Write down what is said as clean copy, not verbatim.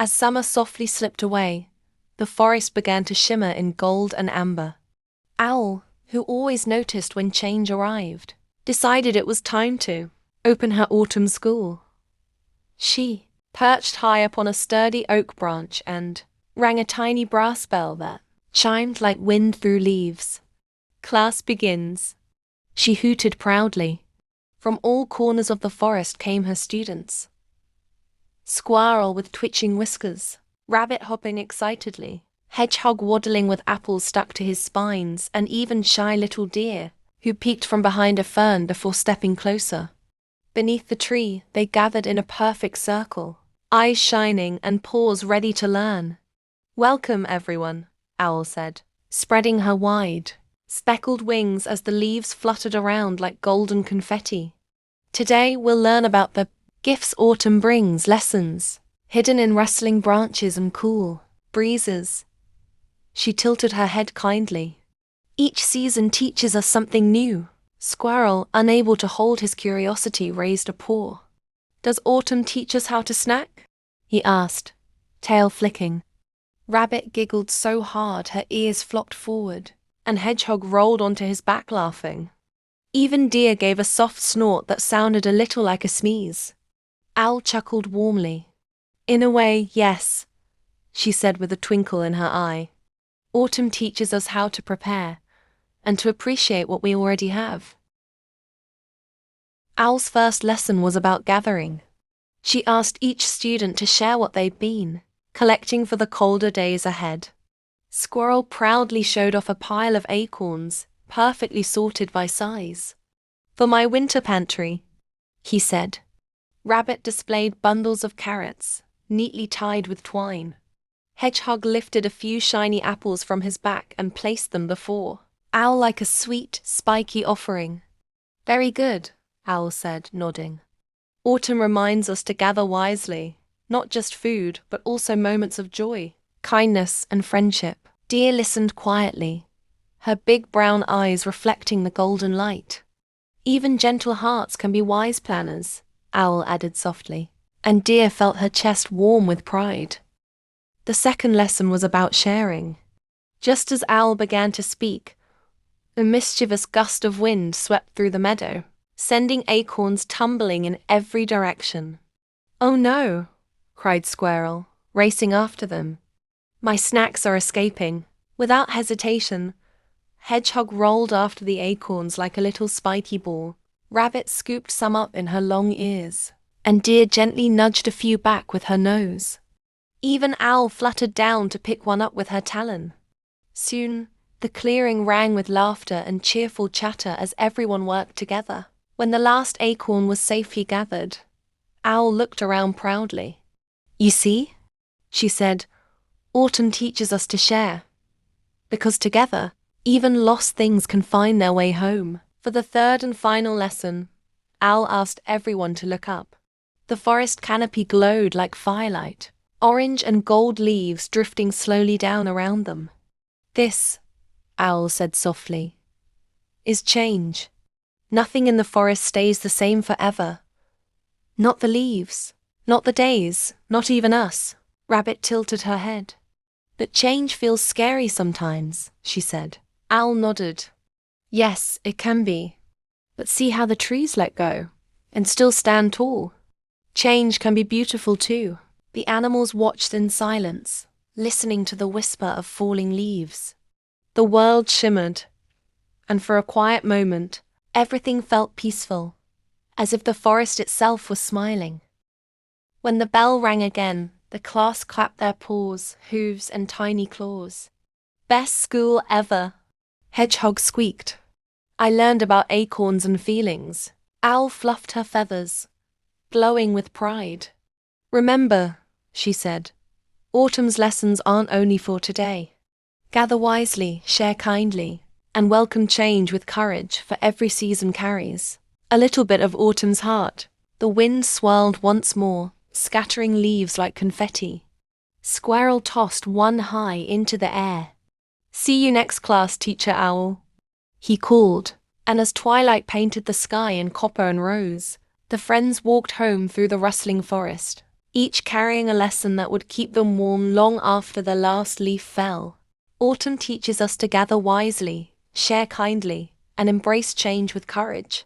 As summer softly slipped away, the forest began to shimmer in gold and amber. Owl, who always noticed when change arrived, decided it was time to open her autumn school. She perched high upon a sturdy oak branch and rang a tiny brass bell that chimed like wind through leaves. Class begins, she hooted proudly. From all corners of the forest came her students. Squirrel with twitching whiskers, rabbit hopping excitedly, hedgehog waddling with apples stuck to his spines, and even shy little deer, who peeked from behind a fern before stepping closer. Beneath the tree, they gathered in a perfect circle, eyes shining and paws ready to learn. "Welcome, everyone," Owl said, spreading her wide, speckled wings as the leaves fluttered around like golden confetti. "Today we'll learn about the gifts autumn brings, lessons hidden in rustling branches and cool breezes." She tilted her head kindly. "Each season teaches us something new." Squirrel, unable to hold his curiosity, raised a paw. "Does autumn teach us how to snack?" he asked, tail flicking. Rabbit giggled so hard her ears flopped forward, and Hedgehog rolled onto his back laughing. Even Deer gave a soft snort that sounded a little like a sneeze. Owl chuckled warmly. "In a way, yes," she said with a twinkle in her eye. "Autumn teaches us how to prepare, and to appreciate what we already have." Owl's first lesson was about gathering. She asked each student to share what they'd been collecting for the colder days ahead. Squirrel proudly showed off a pile of acorns, perfectly sorted by size. "For my winter pantry," he said. Rabbit displayed bundles of carrots, neatly tied with twine. Hedgehog lifted a few shiny apples from his back and placed them before Owl like a sweet, spiky offering. "Very good," Owl said, nodding. "Autumn reminds us to gather wisely, not just food, but also moments of joy, kindness, and friendship." Deer listened quietly, her big brown eyes reflecting the golden light. "Even gentle hearts can be wise planners," Owl added softly, and Deer felt her chest warm with pride. The second lesson was about sharing. Just as Owl began to speak, a mischievous gust of wind swept through the meadow, sending acorns tumbling in every direction. "Oh no!" cried Squirrel, racing after them. "My snacks are escaping." Without hesitation, Hedgehog rolled after the acorns like a little spiky ball. Rabbit scooped some up in her long ears, and Deer gently nudged a few back with her nose. Even Owl fluttered down to pick one up with her talon. Soon, the clearing rang with laughter and cheerful chatter as everyone worked together. When the last acorn was safely gathered, Owl looked around proudly. "You see," she said, "autumn teaches us to share. Because together, even lost things can find their way home." For the third and final lesson, Owl asked everyone to look up. The forest canopy glowed like firelight, orange and gold leaves drifting slowly down around them. "This," Owl said softly, "is change. Nothing in the forest stays the same forever. Not the leaves, not the days, not even us." Rabbit tilted her head. "But change feels scary sometimes," she said. Owl nodded. "Yes, it can be. But see how the trees let go, and still stand tall. Change can be beautiful too." The animals watched in silence, listening to the whisper of falling leaves. The world shimmered, and for a quiet moment, everything felt peaceful, as if the forest itself was smiling. When the bell rang again, the class clapped their paws, hooves, and tiny claws. "Best school ever," Hedgehog squeaked. "I learned about acorns and feelings." Owl fluffed her feathers, glowing with pride. "Remember," she said, "autumn's lessons aren't only for today. Gather wisely, share kindly, and welcome change with courage, for every season carries a little bit of autumn's heart." The wind swirled once more, scattering leaves like confetti. Squirrel tossed one high into the air. "See you next class, Teacher Owl," he called, and as twilight painted the sky in copper and rose, the friends walked home through the rustling forest, each carrying a lesson that would keep them warm long after the last leaf fell. Autumn teaches us to gather wisely, share kindly, and embrace change with courage.